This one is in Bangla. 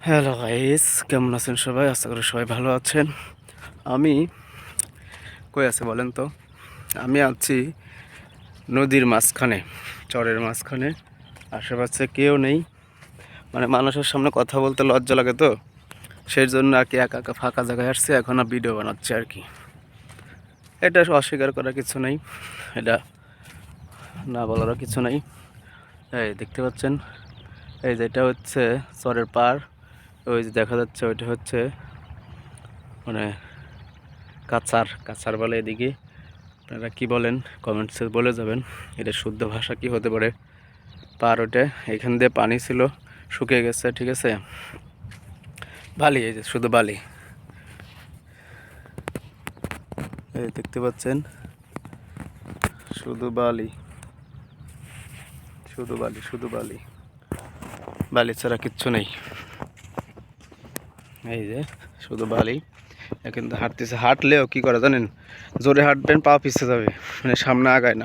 হ্যালো গাইস, কেমন আছেন সবাই? আশা করি সবাই ভালো আছেন। আমি কই আছি বলেন তো? আমি আছি নদীর মাঝখানে, চরের মাঝখানে। আশেপাশে কেউ নেই, মানে মানুষের সামনে কথা বলতে লজ্জা লাগে তো, সেই জন্য আর কি একা একা ফাঁকা জায়গায় আসছি, এখন ভিডিও বানাচ্ছি আর কি। এটা অস্বীকার করার কিছু নেই, এটা না বলারও কিছু নেই। এই দেখতে পাচ্ছেন, এই যেটা হচ্ছে চরের পার, ওই যে দেখা যাচ্ছে ওইটা হচ্ছে মানে কাছার কাছার বলে এদিকে। আপনারা কি বলেন কমেন্টসে বলে যাবেন, এটা শুদ্ধ ভাষা কি হতে পারে। পার ওঠে, এখান দিয়ে পানি ছিল, শুকিয়ে গেছে, ঠিক আছে। বালি, এই যে শুধু বালি, এই দেখতে পাচ্ছেন, শুধু বালি, শুধু বালি, শুধু বালি, বালি ছাড়া কিচ্ছু নেই। এই যে শুধু বালি। কিন্তু হাঁটতেছে, হাঁটলেও কি করে জানেন, জোরে হাঁটবেন পা পিছিয়ে যাবে, মানে সামনে আগায় না।